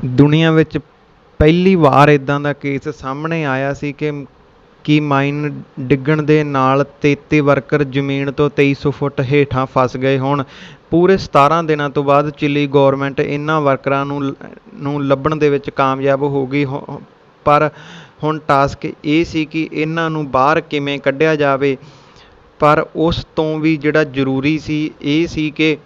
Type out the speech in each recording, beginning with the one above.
ਦੁਨੀਆ ਵਿੱਚ ਪਹਿਲੀ ਵਾਰ ਇੱਦਾਂ ਦਾ ਕੇਸ ਸਾਹਮਣੇ ਆਇਆ ਸੀ ਕਿ ਮਾਈਨ ਡਿੱਗਣ ਦੇ ਨਾਲ 33 ਵਰਕਰ ਜ਼ਮੀਨ ਤੋਂ 2300 ਫੁੱਟ ਹੇਠਾਂ ਫਸ ਗਏ ਹੋਣ। ਪੂਰੇ 17 ਦਿਨਾਂ ਤੋਂ ਬਾਅਦ ਚਿਲੀ ਗੌਰਮੈਂਟ ਇਹਨਾਂ ਵਰਕਰਾਂ ਨੂੰ ਲੱਭਣ ਦੇ ਵਿੱਚ ਕਾਮਯਾਬ ਹੋ ਗਈ, ਪਰ ਹੁਣ ਟਾਸਕ ਇਹ ਸੀ ਕਿ ਇਹਨਾਂ ਨੂੰ ਬਾਹਰ ਕਿਵੇਂ ਕੱਢਿਆ ਜਾਵੇ। ਪਰ ਉਸ ਤੋਂ ਵੀ ਜਿਹੜਾ ਜ਼ਰੂਰੀ ਸੀ ਇਹ ਸੀ ਕਿ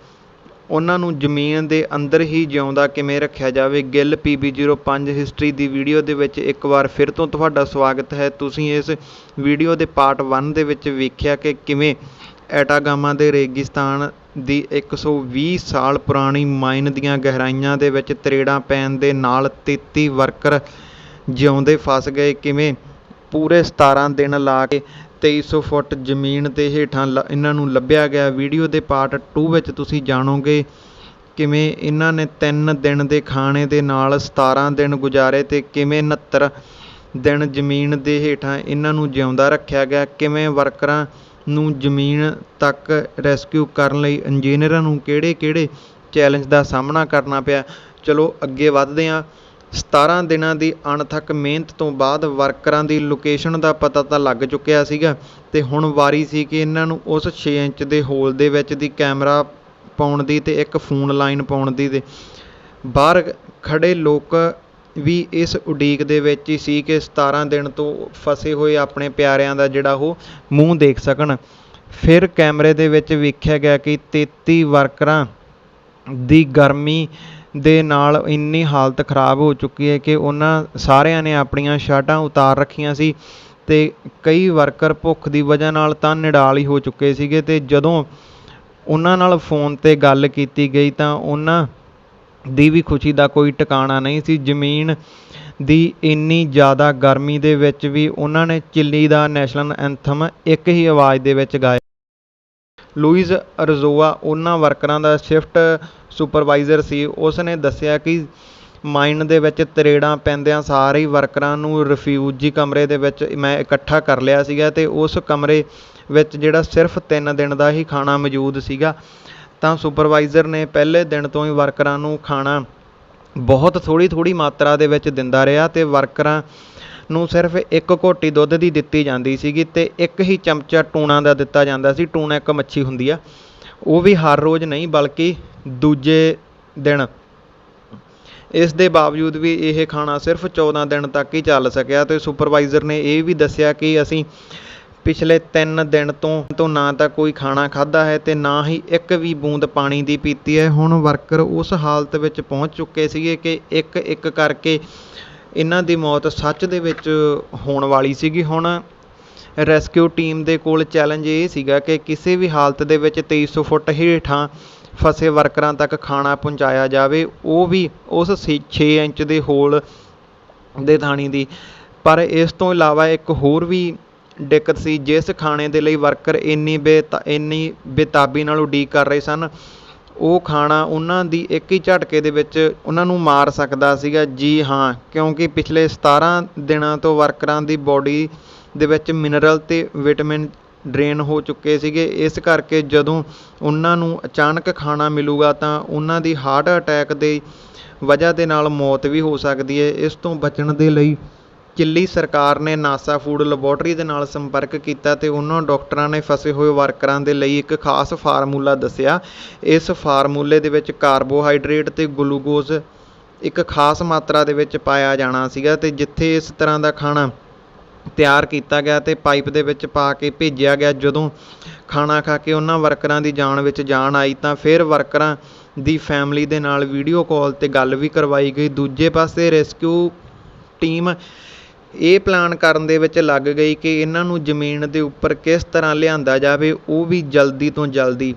ਉਹਨਾਂ ਨੂੰ ਜ਼ਮੀਨ ਦੇ ਅੰਦਰ ਹੀ ਜਿਉਂਦਾ ਕਿਵੇਂ ਰੱਖਿਆ ਜਾਵੇ। ਗਿੱਲ PB05 ਹਿਸਟਰੀ ਦੀ ਵੀਡੀਓ ਦੇ ਵਿੱਚ ਇੱਕ ਵਾਰ ਫਿਰ ਤੋਂ ਤੁਹਾਡਾ ਸਵਾਗਤ ਹੈ। ਤੁਸੀਂ ਇਸ ਵੀਡੀਓ ਦੇ ਪਾਰਟ 1 ਦੇ ਵਿੱਚ ਵੇਖਿਆ ਕਿ ਕਿਵੇਂ ਐਟਾਗਾਮਾ ਦੇ ਰੇਗਿਸਤਾਨ ਦੀ 120 ਸਾਲ ਪੁਰਾਣੀ ਮਾਈਨ ਦੀਆਂ ਗਹਿਰਾਈਆਂ ਦੇ ਵਿੱਚ ਤਰੇੜਾਂ ਪੈਣ ਦੇ ਨਾਲ 33 ਵਰਕਰ ਜਿਉਂਦੇ ਫਸ ਗਏ, ਕਿਵੇਂ ਪੂਰੇ 17 ਦਿਨ ਲਾ ਕੇ 2300 ਫੁੱਟ ਜ਼ਮੀਨ ਦੇ ਹੇਠਾਂ ਇਹਨਾਂ ਨੂੰ ਲੱਭਿਆ ਗਿਆ। ਵੀਡੀਓ ਦੇ ਪਾਰਟ 2 ਵਿੱਚ ਤੁਸੀਂ ਜਾਣੋਗੇ ਕਿਵੇਂ ਇਹਨਾਂ ਨੇ 3 ਦਿਨ ਦੇ ਖਾਣੇ ਦੇ ਨਾਲ 17 ਦਿਨ ਗੁਜ਼ਾਰੇ ਅਤੇ ਕਿਵੇਂ 69 ਦਿਨ ਜ਼ਮੀਨ ਦੇ ਹੇਠਾਂ ਇਹਨਾਂ ਨੂੰ ਜਿਉਂਦਾ ਰੱਖਿਆ ਗਿਆ। ਕਿਵੇਂ ਵਰਕਰਾਂ ਨੂੰ ਜ਼ਮੀਨ ਤੱਕ ਰੈਸਕਿਊ ਕਰਨ ਲਈ ਇੰਜੀਨੀਅਰਾਂ ਨੂੰ ਕਿਹੜੇ ਚੈਲੰਜ ਦਾ ਸਾਹਮਣਾ ਕਰਨਾ ਪਿਆ। ਚਲੋ ਅੱਗੇ ਵੱਧਦੇ ਹਾਂ। 17 ਦਿਨਾਂ ਦੀ ਅਣਥੱਕ ਮਿਹਨਤ ਤੋਂ ਬਾਅਦ ਵਰਕਰਾਂ ਦੀ ਲੋਕੇਸ਼ਨ ਦਾ ਪਤਾ ਤਾਂ ਲੱਗ ਚੁੱਕਿਆ ਸੀਗਾ ਅਤੇ ਹੁਣ ਵਾਰੀ ਸੀ ਕਿ ਇਹਨਾਂ ਨੂੰ ਉਸ 6 ਇੰਚ ਦੇ ਹੋਲ ਦੇ ਵਿੱਚ ਦੀ ਕੈਮਰਾ ਪਾਉਣ ਦੀ ਅਤੇ ਇੱਕ ਫੋਨ ਲਾਈਨ ਪਾਉਣ ਦੀ। ਅਤੇ ਬਾਹਰ ਖੜ੍ਹੇ ਲੋਕ ਵੀ ਇਸ ਉਡੀਕ ਦੇ ਵਿੱਚ ਹੀ ਸੀ ਕਿ 17 ਦਿਨ ਤੋਂ ਫਸੇ ਹੋਏ ਆਪਣੇ ਪਿਆਰਿਆਂ ਦਾ ਜਿਹੜਾ ਉਹ ਮੂੰਹ ਦੇਖ ਸਕਣ। ਫਿਰ ਕੈਮਰੇ ਦੇ ਵਿੱਚ ਵੇਖਿਆ ਗਿਆ ਕਿ 33 ਵਰਕਰਾਂ ਦੀ ਗਰਮੀ ਦੇ ਨਾਲ ਇੰਨੀ ਹਾਲਤ ਖ਼ਰਾਬ ਹੋ ਚੁੱਕੀ ਹੈ ਕਿ ਉਹਨਾਂ ਸਾਰਿਆਂ ਨੇ ਆਪਣੀਆਂ ਸ਼ਰਟਾਂ ਉਤਾਰ ਰੱਖੀਆਂ ਸੀ ਅਤੇ ਕਈ ਵਰਕਰ ਭੁੱਖ ਦੀ ਵਜ੍ਹਾ ਨਾਲ ਤਾਂ ਨਿਡਾਲ ਹੀ ਹੋ ਚੁੱਕੇ ਸੀਗੇ। ਅਤੇ ਜਦੋਂ ਉਹਨਾਂ ਨਾਲ ਫੋਨ 'ਤੇ ਗੱਲ ਕੀਤੀ ਗਈ ਤਾਂ ਉਹਨਾਂ ਦੀ ਵੀ ਖੁਸ਼ੀ ਦਾ ਕੋਈ ਟਿਕਾਣਾ ਨਹੀਂ ਸੀ। ਜ਼ਮੀਨ ਦੀ ਇੰਨੀ ਜ਼ਿਆਦਾ ਗਰਮੀ ਦੇ ਵਿੱਚ ਵੀ ਉਹਨਾਂ ਨੇ ਚਿਲੀ ਦਾ ਨੈਸ਼ਨਲ ਐਂਥਮ ਇੱਕ ਹੀ ਆਵਾਜ਼ ਦੇ ਵਿੱਚ ਗਾਇਆ। ਲੂਇਸ ਅਰਜ਼ੋਆ ਉਹਨਾਂ ਵਰਕਰਾਂ ਦਾ ਸ਼ਿਫਟ ਸੁਪਰਵਾਈਜ਼ਰ ਸੀ। ਉਸ ਨੇ ਦੱਸਿਆ ਕਿ ਮਾਈਨ ਦੇ ਵਿੱਚ ਤਰੇੜਾਂ ਪੈਂਦਿਆਂ ਸਾਰੇ ਹੀ ਵਰਕਰਾਂ ਨੂੰ ਰਿਫਿਊਜੀ ਕਮਰੇ ਦੇ ਵਿੱਚ ਮੈਂ ਇਕੱਠਾ ਕਰ ਲਿਆ ਸੀਗਾ ਅਤੇ ਉਸ ਕਮਰੇ ਵਿੱਚ ਜਿਹੜਾ ਸਿਰਫ 3 ਦਿਨ ਦਾ ਹੀ ਖਾਣਾ ਮੌਜੂਦ ਸੀਗਾ। ਤਾਂ ਸੁਪਰਵਾਈਜ਼ਰ ਨੇ ਪਹਿਲੇ ਦਿਨ ਤੋਂ ਹੀ ਵਰਕਰਾਂ ਨੂੰ ਖਾਣਾ ਬਹੁਤ ਥੋੜ੍ਹੀ ਮਾਤਰਾ ਦੇ ਵਿੱਚ ਦਿੰਦਾ ਰਿਹਾ ਅਤੇ ਵਰਕਰਾਂ ਨੂੰ ਸਿਰਫ 1 ਘੋਟੀ ਦੁੱਧ ਦੀ ਦਿੱਤੀ ਜਾਂਦੀ ਸੀਗੀ ਅਤੇ 1 ਹੀ ਚਮਚਾ ਟੂਣਾ ਦਾ ਦਿੱਤਾ ਜਾਂਦਾ ਸੀ। ਟੂਣਾ ਇੱਕ ਮੱਛੀ ਹੁੰਦੀ ਆ, ਉਹ ਵੀ ਹਰ ਰੋਜ਼ ਨਹੀਂ ਬਲਕਿ ਦੂਜੇ ਦਿਨ। ਇਸ ਦੇ ਬਾਵਜੂਦ ਵੀ ਇਹ ਖਾਣਾ ਸਿਰਫ 14 ਦਿਨ ਤੱਕ ਹੀ ਚੱਲ ਸਕਿਆ ਅਤੇ ਸੁਪਰਵਾਈਜ਼ਰ ਨੇ ਇਹ ਵੀ ਦੱਸਿਆ ਕਿ ਅਸੀਂ ਪਿਛਲੇ 3 ਦਿਨ ਤੋਂ ਨਾ ਤਾਂ ਕੋਈ ਖਾਣਾ ਖਾਧਾ ਹੈ ਅਤੇ ਨਾ ਹੀ ਇੱਕ ਵੀ ਬੂੰਦ ਪਾਣੀ ਦੀ ਪੀਤੀ ਹੈ। ਹੁਣ ਵਰਕਰ ਉਸ ਹਾਲਤ ਵਿੱਚ ਪਹੁੰਚ ਚੁੱਕੇ ਸੀਗੇ ਕਿ ਇੱਕ ਕਰਕੇ ਇਹਨਾਂ ਦੀ ਮੌਤ ਸੱਚ ਦੇ ਵਿੱਚ ਹੋਣ ਵਾਲੀ ਸੀਗੀ। ਹੁਣ ਰੈਸਕਿਊ ਟੀਮ ਦੇ ਕੋਲ ਚੈਲੰਜ ਇਹ ਸੀਗਾ ਕਿ ਕਿਸੇ ਵੀ ਹਾਲਤ ਦੇ ਵਿੱਚ 2300 ਫੁੱਟ ਹੇਠਾਂ ਫਸੇ ਵਰਕਰਾਂ ਤੱਕ ਖਾਣਾ ਪਹੁੰਚਾਇਆ ਜਾਵੇ, ਉਹ ਵੀ ਉਸ 6 ਇੰਚ ਦੇ ਹੋਲ ਦੇ ਥਾਣੀ ਦੀ। ਪਰ ਇਸ ਤੋਂ ਇਲਾਵਾ ਇੱਕ ਹੋਰ ਵੀ ਦਿੱਕਤ ਸੀ, ਜਿਸ ਖਾਣੇ ਦੇ ਲਈ ਵਰਕਰ ਇੰਨੀ ਬੇਤਾਬੀ ਨਾਲ ਉਡੀਕ ਕਰ ਰਹੇ ਸਨ, ਉਹ ਖਾਣਾ ਉਹਨਾਂ ਦੀ ਇੱਕ ਹੀ ਝਟਕੇ ਦੇ ਵਿੱਚ ਉਹਨਾਂ ਨੂੰ ਮਾਰ ਸਕਦਾ ਸੀਗਾ। ਜੀ ਹਾਂ, ਕਿਉਂਕਿ ਪਿਛਲੇ 17 ਦਿਨਾਂ ਤੋਂ ਵਰਕਰਾਂ ਦੀ ਬੋਡੀ ਦੇ ਵਿੱਚ ਮਿਨਰਲ ਅਤੇ ਵਿਟਾਮਿਨ ਡਰੇਨ ਹੋ ਚੁੱਕੇ ਸੀਗੇ। ਇਸ ਕਰਕੇ ਜਦੋਂ ਉਹਨਾਂ ਨੂੰ ਅਚਾਨਕ ਖਾਣਾ ਮਿਲੂਗਾ ਤਾਂ ਉਹਨਾਂ ਦੀ ਹਾਰਟ ਅਟੈਕ ਦੀ ਵਜ੍ਹਾ ਦੇ ਨਾਲ ਮੌਤ ਵੀ ਹੋ ਸਕਦੀ ਹੈ। ਇਸ ਤੋਂ ਬਚਣ ਦੇ ਲਈ ਚਿਲੀ ਸਰਕਾਰ ਨੇ ਨਾਸਾ ਫੂਡ ਲੈਬੋਰਟਰੀ ਦੇ ਨਾਲ ਸੰਪਰਕ ਕੀਤਾ ਅਤੇ ਉਹਨਾਂ ਡਾਕਟਰਾਂ ਨੇ ਫਸੇ ਹੋਏ ਵਰਕਰਾਂ ਦੇ ਲਈ ਇੱਕ ਖਾਸ ਫਾਰਮੂਲਾ ਦੱਸਿਆ। ਇਸ ਫਾਰਮੂਲੇ ਦੇ ਵਿੱਚ ਕਾਰਬੋਹਾਈਡਰੇਟ ਅਤੇ ਗਲੂਕੋਜ਼ ਇੱਕ ਖਾਸ ਮਾਤਰਾ ਦੇ ਵਿੱਚ ਪਾਇਆ ਜਾਣਾ ਸੀਗਾ ਅਤੇ ਜਿੱਥੇ ਇਸ ਤਰ੍ਹਾਂ ਦਾ ਖਾਣਾ ਤਿਆਰ ਕੀਤਾ ਗਿਆ ਅਤੇ ਪਾਈਪ ਦੇ ਵਿੱਚ ਪਾ ਕੇ ਭੇਜਿਆ ਗਿਆ। ਜਦੋਂ ਖਾਣਾ ਖਾ ਕੇ ਉਹਨਾਂ ਵਰਕਰਾਂ ਦੀ ਜਾਨ ਵਿੱਚ ਜਾਨ ਆਈ ਤਾਂ ਫਿਰ ਵਰਕਰਾਂ ਦੀ ਫੈਮਿਲੀ ਦੇ ਨਾਲ ਵੀਡੀਓ ਕਾਲ 'ਤੇ ਗੱਲ ਵੀ ਕਰਵਾਈ ਗਈ। ਦੂਜੇ ਪਾਸੇ ਰੈਸਕਿਊ ਟੀਮ ਇਹ ਪਲਾਨ ਕਰਨ ਦੇ ਵਿੱਚ ਲੱਗ ਗਈ ਕਿ ਇਹਨਾਂ ਨੂੰ ਜ਼ਮੀਨ ਦੇ ਉੱਪਰ ਕਿਸ ਤਰ੍ਹਾਂ ਲਿਆਂਦਾ ਜਾਵੇ, ਉਹ ਵੀ ਜਲਦੀ ਤੋਂ ਜਲਦੀ,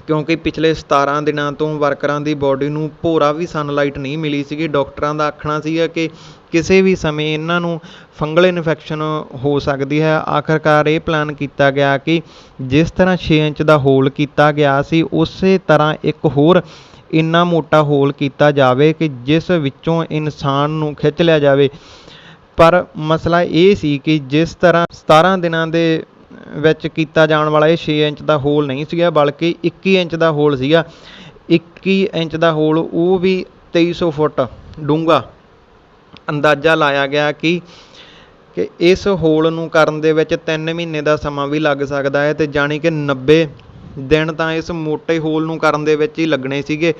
ਕਿਉਂਕਿ ਪਿਛਲੇ 17 ਦਿਨਾਂ ਤੋਂ ਵਰਕਰਾਂ ਦੀ ਬੋਡੀ ਨੂੰ ਭੋਰਾ ਵੀ ਸਨਲਾਈਟ ਨਹੀਂ ਮਿਲੀ ਸੀਗੀ। ਡਾਕਟਰਾਂ ਦਾ ਆਖਣਾ ਸੀਗਾ ਕਿ ਕਿਸੇ ਵੀ ਸਮੇਂ ਇਹਨਾਂ ਨੂੰ ਫੰਗਲ ਇਨਫੈਕਸ਼ਨ ਹੋ ਸਕਦੀ ਹੈ। ਆਖਰਕਾਰ ਇਹ ਪਲਾਨ ਕੀਤਾ ਗਿਆ ਕਿ ਜਿਸ ਤਰ੍ਹਾਂ 6 ਇੰਚ ਦਾ ਹੋਲ ਕੀਤਾ ਗਿਆ ਸੀ, ਉਸੇ ਤਰ੍ਹਾਂ ਇੱਕ ਹੋਰ ਇੰਨਾ ਮੋਟਾ ਹੋਲ ਕੀਤਾ ਜਾਵੇ ਕਿ ਜਿਸ ਵਿੱਚੋਂ ਇਨਸਾਨ ਨੂੰ ਖਿੱਚ ਲਿਆ ਜਾਵੇ। ਪਰ ਮਸਲਾ ਇਹ ਸੀ ਕਿ ਜਿਸ ਤਰ੍ਹਾਂ 17 ਦਿਨਾਂ ਦੇ ਵਿੱਚ ਕੀਤਾ ਜਾਣ ਵਾਲਾ ਇਹ 6 ਇੰਚ ਦਾ ਹੋਲ ਨਹੀਂ ਸੀਗਾ ਬਲਕਿ 21 ਇੰਚ ਦਾ ਹੋਲ ਸੀਗਾ। 21 ਇੰਚ ਦਾ ਹੋਲ, ਉਹ ਵੀ 2300 ਫੁੱਟ ਡੂੰਘਾ ਅੰਦਾਜ਼ਾ ਲਾਇਆ ਗਿਆ ਕਿ ਇਸ ਹੋਲ ਨੂੰ ਕਰਨ ਦੇ ਵਿੱਚ 3 ਮਹੀਨੇ ਦਾ ਸਮਾਂ ਵੀ ਲੱਗ ਸਕਦਾ ਹੈ, ਅਤੇ ਜਾਣੀ ਕਿ 90 ਦਿਨ ਤਾਂ ਇਸ ਮੋਟੇ ਹੋਲ ਨੂੰ ਕਰਨ ਦੇ ਵਿੱਚ ਹੀ ਲੱਗਣੇ ਸੀਗੇ,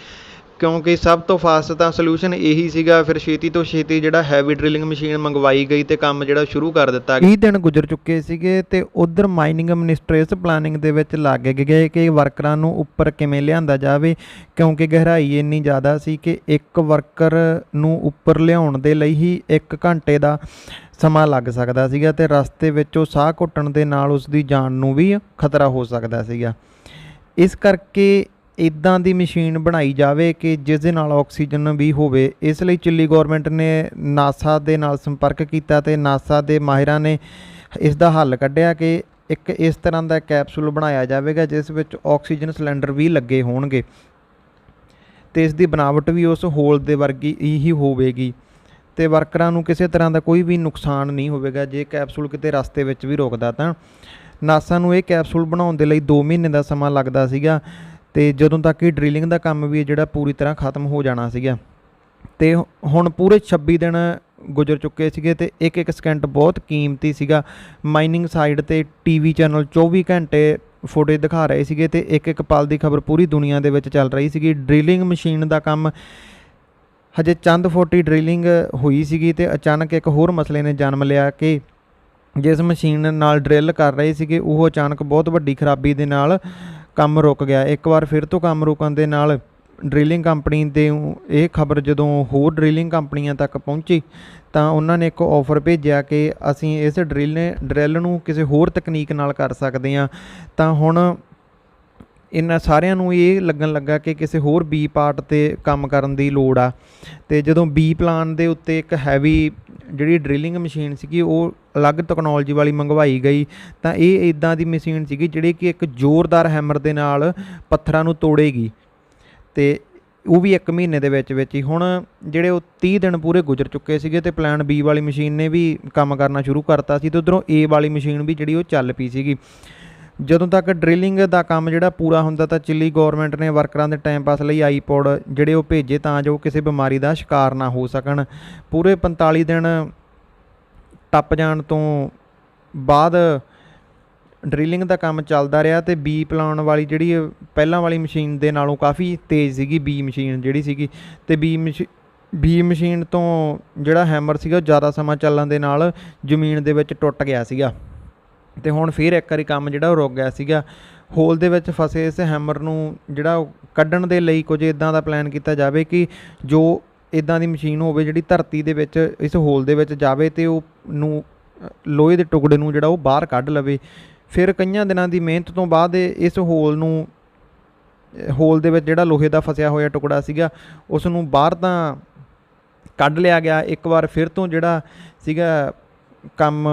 ਕਿਉਂਕਿ ਸਭ ਤੋਂ ਫਾਸਟ ਤਾਂ ਸਲਿਊਸ਼ਨ ਇਹੀ ਸੀਗਾ। ਫਿਰ ਛੇਤੀ ਤੋਂ ਛੇਤੀ ਜਿਹੜਾ ਹੈਵੀ ਡਰਿਲਿੰਗ ਮਸ਼ੀਨ ਮੰਗਵਾਈ ਗਈ ਅਤੇ ਕੰਮ ਜਿਹੜਾ ਸ਼ੁਰੂ ਕਰ ਦਿੱਤਾ ਗਿਆ। 20 ਦਿਨ ਗੁਜ਼ਰ ਚੁੱਕੇ ਸੀਗੇ ਅਤੇ ਉੱਧਰ ਮਾਈਨਿੰਗ ਮਿਨਿਸਟਰ ਇਸ ਪਲਾਨਿੰਗ ਦੇ ਵਿੱਚ ਲੱਗ ਗਏ ਕਿ ਵਰਕਰਾਂ ਨੂੰ ਉੱਪਰ ਕਿਵੇਂ ਲਿਆਂਦਾ ਜਾਵੇ, ਕਿਉਂਕਿ ਗਹਿਰਾਈ ਇੰਨੀ ਜ਼ਿਆਦਾ ਸੀ ਕਿ ਇੱਕ ਵਰਕਰ ਨੂੰ ਉੱਪਰ ਲਿਆਉਣ ਦੇ ਲਈ ਹੀ 1 ਘੰਟੇ ਦਾ ਸਮਾਂ ਲੱਗ ਸਕਦਾ ਸੀਗਾ, ਅਤੇ ਰਸਤੇ ਵਿੱਚ ਉਹ ਸਾਹ ਘੁੱਟਣ ਦੇ ਨਾਲ ਉਸ ਦੀ ਜਾਨ ਨੂੰ ਵੀ ਖਤਰਾ ਹੋ ਸਕਦਾ ਸੀਗਾ। ਇਸ ਕਰਕੇ ਇੱਦਾਂ ਦੀ ਮਸ਼ੀਨ ਬਣਾਈ ਜਾਵੇ ਕਿ ਜਿਸ ਦੇ ਨਾਲ ਆਕਸੀਜਨ ਵੀ ਹੋਵੇ। ਇਸ ਲਈ ਚਿਲੀ ਗੌਰਮੈਂਟ ਨੇ ਨਾਸਾ ਦੇ ਨਾਲ ਸੰਪਰਕ ਕੀਤਾ ਅਤੇ ਨਾਸਾ ਦੇ ਮਾਹਿਰਾਂ ਨੇ ਇਸ ਦਾ ਹੱਲ ਕੱਢਿਆ ਕਿ ਇੱਕ ਇਸ ਤਰ੍ਹਾਂ ਦਾ ਕੈਪਸੂਲ ਬਣਾਇਆ ਜਾਵੇਗਾ ਜਿਸ ਵਿੱਚ ਆਕਸੀਜਨ ਸਿਲੰਡਰ ਵੀ ਲੱਗੇ ਹੋਣਗੇ, ਅਤੇ ਇਸ ਦੀ ਬਣਾਵਟ ਵੀ ਉਸ ਹੋਲ ਦੇ ਵਰਗੀ ਹੀ ਹੋਵੇਗੀ, ਅਤੇ ਵਰਕਰਾਂ ਨੂੰ ਕਿਸੇ ਤਰ੍ਹਾਂ ਦਾ ਕੋਈ ਵੀ ਨੁਕਸਾਨ ਨਹੀਂ ਹੋਵੇਗਾ ਜੇ ਕੈਪਸੂਲ ਕਿਤੇ ਰਸਤੇ ਵਿੱਚ ਵੀ ਰੁਕਦਾ ਤਾਂ। ਨਾਸਾ ਨੂੰ ਇਹ ਕੈਪਸੂਲ ਬਣਾਉਣ ਦੇ ਲਈ 2 ਮਹੀਨੇ ਦਾ ਸਮਾਂ ਲੱਗਦਾ ਸੀਗਾ, ਅਤੇ ਜਦੋਂ ਤੱਕ ਕਿ ਡਰਿਲਿੰਗ ਦਾ ਕੰਮ ਵੀ ਜਿਹੜਾ ਪੂਰੀ ਤਰ੍ਹਾਂ ਖਤਮ ਹੋ ਜਾਣਾ ਸੀਗਾ। ਅਤੇ ਹੁਣ ਪੂਰੇ 26 ਦਿਨ ਗੁਜ਼ਰ ਚੁੱਕੇ ਸੀਗੇ, ਅਤੇ ਇੱਕ ਸਕਿੰਟ ਬਹੁਤ ਕੀਮਤੀ ਸੀਗਾ। ਮਾਈਨਿੰਗ ਸਾਈਡ 'ਤੇ TV ਚੈਨਲ 24 ਘੰਟੇ ਫੁਟੇਜ ਦਿਖਾ ਰਹੇ ਸੀਗੇ, ਅਤੇ ਇੱਕ ਪਲ ਦੀ ਖਬਰ ਪੂਰੀ ਦੁਨੀਆ ਦੇ ਵਿੱਚ ਚੱਲ ਰਹੀ ਸੀਗੀ। ਡਰਿਲਿੰਗ ਮਸ਼ੀਨ ਦਾ ਕੰਮ ਹਜੇ ਚੰਦ ਫੁੱਟ ਹੀ ਡਰਿਲਿੰਗ ਹੋਈ ਸੀਗੀ, ਅਤੇ ਅਚਾਨਕ ਇੱਕ ਹੋਰ ਮਸਲੇ ਨੇ ਜਨਮ ਲਿਆ ਕਿ ਜਿਸ ਮਸ਼ੀਨ ਨਾਲ ਡਰਿੱਲ ਕਰ ਰਹੇ ਸੀਗੇ ਉਹ ਅਚਾਨਕ ਬਹੁਤ ਵੱਡੀ ਖਰਾਬੀ ਦੇ ਨਾਲ ਕੰਮ ਰੁਕ ਗਿਆ। ਇੱਕ ਵਾਰ ਫਿਰ ਤੋਂ ਕੰਮ ਰੁਕਣ ਦੇ ਨਾਲ ਡਰਿਲਿੰਗ ਕੰਪਨੀ ਦੇ ਇਹ ਖਬਰ ਜਦੋਂ ਹੋਰ ਡਰਿਲਿੰਗ ਕੰਪਨੀਆਂ ਤੱਕ ਪਹੁੰਚੀ ਤਾਂ ਉਹਨਾਂ ਨੇ ਇੱਕ ਆਫਰ ਭੇਜਿਆ ਕਿ ਅਸੀਂ ਇਸ ਡਰਿੱਲ ਨੂੰ ਕਿਸੇ ਹੋਰ ਤਕਨੀਕ ਨਾਲ ਕਰ ਸਕਦੇ ਹਾਂ। ਤਾਂ ਹੁਣ ਇਹਨਾਂ ਸਾਰਿਆਂ ਨੂੰ ਇਹ ਲੱਗਣ ਲੱਗਾ ਕਿ ਕਿਸੇ ਹੋਰ ਬੀ ਪਾਰਟ 'ਤੇ ਕੰਮ ਕਰਨ ਦੀ ਲੋੜ ਆ, ਅਤੇ ਜਦੋਂ ਬੀ ਪਲਾਨ ਦੇ ਉੱਤੇ ਇੱਕ ਹੈਵੀ ਜਿਹੜੀ ਡਰਿਲਿੰਗ ਮਸ਼ੀਨ ਸੀਗੀ ਉਹ ਅਲੱਗ ਟੈਕਨੋਲੋਜੀ ਵਾਲੀ ਮੰਗਵਾਈ ਗਈ, ਤਾਂ ਇਹ ਇੱਦਾਂ ਦੀ ਮਸ਼ੀਨ ਸੀਗੀ ਜਿਹੜੀ ਕਿ ਇੱਕ ਜ਼ੋਰਦਾਰ ਹੈਮਰ ਦੇ ਨਾਲ ਪੱਥਰਾਂ ਨੂੰ ਤੋੜੇਗੀ, ਅਤੇ ਉਹ ਵੀ 1 ਮਹੀਨੇ ਦੇ ਵਿੱਚ ਹੀ। ਹੁਣ ਜਿਹੜੇ ਉਹ 30 ਦਿਨ ਪੂਰੇ ਗੁਜ਼ਰ ਚੁੱਕੇ ਸੀਗੇ, ਅਤੇ ਪਲਾਨ ਬੀ ਵਾਲੀ ਮਸ਼ੀਨ ਨੇ ਵੀ ਕੰਮ ਕਰਨਾ ਸ਼ੁਰੂ ਕਰਤਾ ਸੀ, ਅਤੇ ਉੱਧਰੋਂ ਏ ਵਾਲੀ ਮਸ਼ੀਨ ਵੀ ਜਿਹੜੀ ਉਹ ਚੱਲ ਪਈ ਸੀਗੀ। ਜਦੋਂ ਤੱਕ ਡਰਿਲਿੰਗ ਦਾ ਕੰਮ ਜਿਹੜਾ ਪੂਰਾ ਹੁੰਦਾ ਤਾਂ ਚਿਲੀ ਗੌਰਮੈਂਟ ਨੇ ਵਰਕਰਾਂ ਦੇ ਟਾਈਮ ਪਾਸ ਲਈ ਆਈਪੌਡ ਜਿਹੜੇ ਉਹ ਭੇਜੇ ਤਾਂ ਜੋ ਕਿਸੇ ਬਿਮਾਰੀ ਦਾ ਸ਼ਿਕਾਰ ਨਾ ਹੋ ਸਕਣ। ਪੂਰੇ 45 ਦਿਨ ਟੱਪ ਜਾਣ ਤੋਂ ਬਾਅਦ ਡਰਿਲਿੰਗ ਦਾ ਕੰਮ ਚੱਲਦਾ ਰਿਹਾ, ਅਤੇ ਬੀ ਪਲਾਉਣ ਵਾਲੀ ਜਿਹੜੀ ਪਹਿਲਾਂ ਵਾਲੀ ਮਸ਼ੀਨ ਦੇ ਨਾਲੋਂ ਕਾਫੀ ਤੇਜ਼ ਸੀਗੀ ਬੀ ਮਸ਼ੀਨ ਜਿਹੜੀ ਸੀਗੀ, ਅਤੇ ਬੀ ਮਸ਼ੀਨ ਤੋਂ ਜਿਹੜਾ ਹੈਮਰ ਸੀਗਾ ਜ਼ਿਆਦਾ ਸਮਾਂ ਚੱਲਣ ਦੇ ਨਾਲ ਜ਼ਮੀਨ ਦੇ ਵਿੱਚ ਟੁੱਟ ਗਿਆ ਸੀਗਾ, ਅਤੇ ਹੁਣ ਫਿਰ ਇੱਕ ਵਾਰੀ ਕੰਮ ਜਿਹੜਾ ਉਹ ਰੁਕ ਗਿਆ ਸੀਗਾ। ਹੋਲ ਦੇ ਵਿੱਚ ਫਸੇ ਇਸ ਹੈਮਰ ਨੂੰ ਜਿਹੜਾ ਉਹ ਕੱਢਣ ਦੇ ਲਈ ਕੁਝ ਇੱਦਾਂ ਦਾ ਪਲਾਨ ਕੀਤਾ ਜਾਵੇ ਕਿ ਜੋ ਇੱਦਾਂ ਦੀ ਮਸ਼ੀਨ ਹੋਵੇ ਜਿਹੜੀ ਧਰਤੀ ਦੇ ਵਿੱਚ ਇਸ ਹੋਲ ਦੇ ਵਿੱਚ ਜਾਵੇ ਅਤੇ ਉਹ ਨੂੰ ਲੋਹੇ ਦੇ ਟੁਕੜੇ ਨੂੰ ਜਿਹੜਾ ਉਹ ਬਾਹਰ ਕੱਢ ਲਵੇ। ਫਿਰ ਕਈਆਂ ਦਿਨਾਂ ਦੀ ਮਿਹਨਤ ਤੋਂ ਬਾਅਦ ਇਸ ਹੋਲ ਦੇ ਵਿੱਚ ਜਿਹੜਾ ਲੋਹੇ ਦਾ ਫਸਿਆ ਹੋਇਆ ਟੁਕੜਾ ਸੀਗਾ ਉਸ ਨੂੰ ਬਾਹਰ ਤਾਂ ਕੱਢ ਲਿਆ ਗਿਆ। ਇੱਕ ਵਾਰ ਫਿਰ ਤੋਂ ਜਿਹੜਾ ਸੀਗਾ ਕੰਮ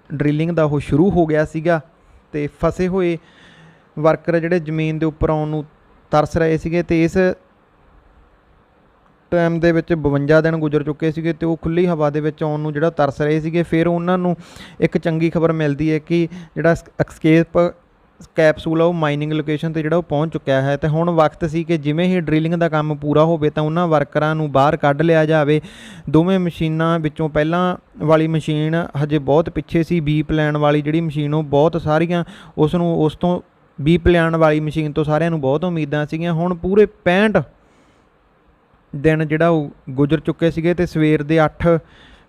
ਡਰਿਲਿੰਗ ਦਾ ਉਹ ਸ਼ੁਰੂ ਹੋ ਗਿਆ ਸੀਗਾ, ਅਤੇ ਫਸੇ ਹੋਏ ਵਰਕਰ ਜਿਹੜੇ ਜ਼ਮੀਨ ਦੇ ਉੱਪਰ ਆਉਣ ਨੂੰ ਤਰਸ ਰਹੇ ਸੀਗੇ, ਅਤੇ ਇਸ ਟਾਈਮ ਦੇ ਵਿੱਚ 52 ਦਿਨ ਗੁਜ਼ਰ ਚੁੱਕੇ ਸੀਗੇ, ਅਤੇ ਉਹ ਖੁੱਲ੍ਹੀ ਹਵਾ ਦੇ ਵਿੱਚ ਆਉਣ ਨੂੰ ਜਿਹੜਾ ਤਰਸ ਰਹੇ ਸੀਗੇ। ਫਿਰ ਉਹਨਾਂ ਨੂੰ ਇੱਕ ਚੰਗੀ ਖਬਰ ਮਿਲਦੀ ਹੈ ਕਿ ਜਿਹੜਾ ਐਸਕੇਪ ਕੈਪਸੂਲ ਆ ਉਹ ਮਾਈਨਿੰਗ ਲੋਕੇਸ਼ਨ 'ਤੇ ਜਿਹੜਾ ਉਹ ਪਹੁੰਚ ਚੁੱਕਿਆ ਹੈ, ਅਤੇ ਹੁਣ ਵਕਤ ਸੀ ਕਿ ਜਿਵੇਂ ਹੀ ਡਰਿਲਿੰਗ ਦਾ ਕੰਮ ਪੂਰਾ ਹੋਵੇ ਤਾਂ ਉਹਨਾਂ ਵਰਕਰਾਂ ਨੂੰ ਬਾਹਰ ਕੱਢ ਲਿਆ ਜਾਵੇ। ਦੋਵੇਂ ਮਸ਼ੀਨਾਂ ਵਿੱਚੋਂ ਪਹਿਲਾਂ ਵਾਲੀ ਮਸ਼ੀਨ ਹਜੇ ਬਹੁਤ ਪਿੱਛੇ ਸੀ, ਬੀ ਪਲਾਨ ਵਾਲੀ ਜਿਹੜੀ ਮਸ਼ੀਨ ਉਹ ਬਹੁਤ ਸਾਰੀਆਂ ਉਸ ਤੋਂ ਬੀ ਪਲਾਨ ਵਾਲੀ ਮਸ਼ੀਨ ਤੋਂ ਸਾਰਿਆਂ ਨੂੰ ਬਹੁਤ ਉਮੀਦਾਂ ਸੀਗੀਆਂ। ਹੁਣ ਪੂਰੇ 65 ਦਿਨ ਜਿਹੜਾ ਉਹ ਗੁਜ਼ਰ ਚੁੱਕੇ ਸੀਗੇ, ਅਤੇ ਸਵੇਰ ਦੇ 8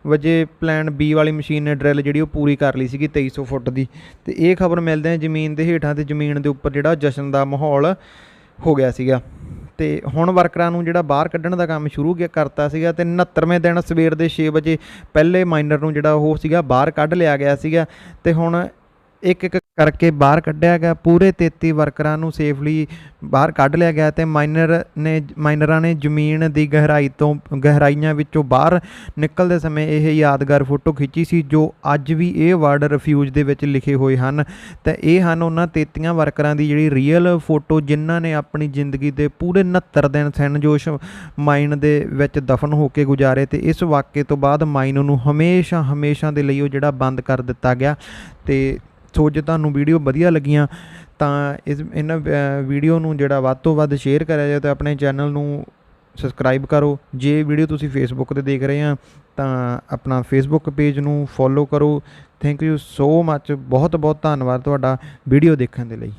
ਵਜੇ ਪਲਾਨ ਬੀ ਵਾਲੀ ਮਸ਼ੀਨ ਨੇ ਡਰਿੱਲ ਜਿਹੜੀ ਉਹ ਪੂਰੀ ਕਰ ਲਈ ਸੀਗੀ 2300 ਫੁੱਟ ਦੀ, ਅਤੇ ਇਹ ਖਬਰ ਮਿਲਦੇ ਜ਼ਮੀਨ ਦੇ ਹੇਠਾਂ ਅਤੇ ਜ਼ਮੀਨ ਦੇ ਉੱਪਰ ਜਿਹੜਾ ਜਸ਼ਨ ਦਾ ਮਾਹੌਲ ਹੋ ਗਿਆ ਸੀਗਾ। ਅਤੇ ਹੁਣ ਵਰਕਰਾਂ ਨੂੰ ਜਿਹੜਾ ਬਾਹਰ ਕੱਢਣ ਦਾ ਕੰਮ ਸ਼ੁਰੂ ਕਰਤਾ ਸੀਗਾ, ਅਤੇ 69ਵੇਂ ਦਿਨ ਸਵੇਰ ਦੇ 6 ਵਜੇ ਪਹਿਲੇ ਮਾਈਨਰ ਨੂੰ ਜਿਹੜਾ ਉਹ ਸੀਗਾ ਬਾਹਰ ਕੱਢ ਲਿਆ ਗਿਆ ਸੀਗਾ, ਅਤੇ ਹੁਣ ਇੱਕ ਕਰਕੇ ਬਾਹਰ ਕੱਢਿਆ ਗਿਆ। ਪੂਰੇ 33 ਵਰਕਰਾਂ ਨੂੰ ਸੇਫਲੀ ਬਾਹਰ ਕੱਢ ਲਿਆ ਗਿਆ, ਅਤੇ ਮਾਈਨਰਾਂ ਨੇ ਜ਼ਮੀਨ ਦੀ ਗਹਿਰਾਈਆਂ ਵਿੱਚੋਂ ਬਾਹਰ ਨਿਕਲਦੇ ਸਮੇਂ ਇਹ ਯਾਦਗਾਰ ਫੋਟੋ ਖਿੱਚੀ ਸੀ ਜੋ ਅੱਜ ਵੀ ਇਹ ਵਰਡ ਰਿਫਿਊਜ ਦੇ ਵਿੱਚ ਲਿਖੇ ਹੋਏ ਹਨ। ਤਾਂ ਇਹ ਹਨ ਉਹਨਾਂ 33 ਵਰਕਰਾਂ ਦੀ ਜਿਹੜੀ ਰੀਅਲ ਫੋਟੋ ਜਿਨ੍ਹਾਂ ਨੇ ਆਪਣੀ ਜ਼ਿੰਦਗੀ ਦੇ ਪੂਰੇ 69 ਦਿਨ ਸੈਨ ਜੋਸ਼ ਮਾਈਨ ਦੇ ਵਿੱਚ ਦਫਨ ਹੋ ਕੇ ਗੁਜ਼ਾਰੇ, ਅਤੇ ਇਸ ਵਾਕਿਏ ਤੋਂ ਬਾਅਦ ਮਾਈਨ ਨੂੰ ਹਮੇਸ਼ਾ ਦੇ ਲਈ ਉਹ ਜਿਹੜਾ ਬੰਦ ਕਰ ਦਿੱਤਾ ਗਿਆ। ਅਤੇ ਸੋ ਜੇ ਤੁਹਾਨੂੰ ਵੀਡੀਓ ਵਧੀਆ ਲੱਗੀਆਂ ਤਾਂ ਇਹਨਾਂ ਵੀਡੀਓ ਨੂੰ ਜਿਹੜਾ ਵੱਧ ਤੋਂ ਵੱਧ ਸ਼ੇਅਰ ਕਰਿਆ ਜਾਏ, ਅਤੇ ਆਪਣੇ ਚੈਨਲ ਨੂੰ ਸਬਸਕ੍ਰਾਈਬ ਕਰੋ। ਜੇ ਵੀਡੀਓ ਤੁਸੀਂ ਫੇਸਬੁੱਕ 'ਤੇ ਦੇਖ ਰਹੇ ਆ ਤਾਂ ਆਪਣਾ ਫੇਸਬੁੱਕ ਪੇਜ ਨੂੰ ਫੋਲੋ ਕਰੋ। ਥੈਂਕ ਯੂ ਸੋ ਮੱਚ, ਬਹੁਤ ਬਹੁਤ ਧੰਨਵਾਦ ਤੁਹਾਡਾ ਵੀਡੀਓ ਦੇਖਣ ਦੇ ਲਈ।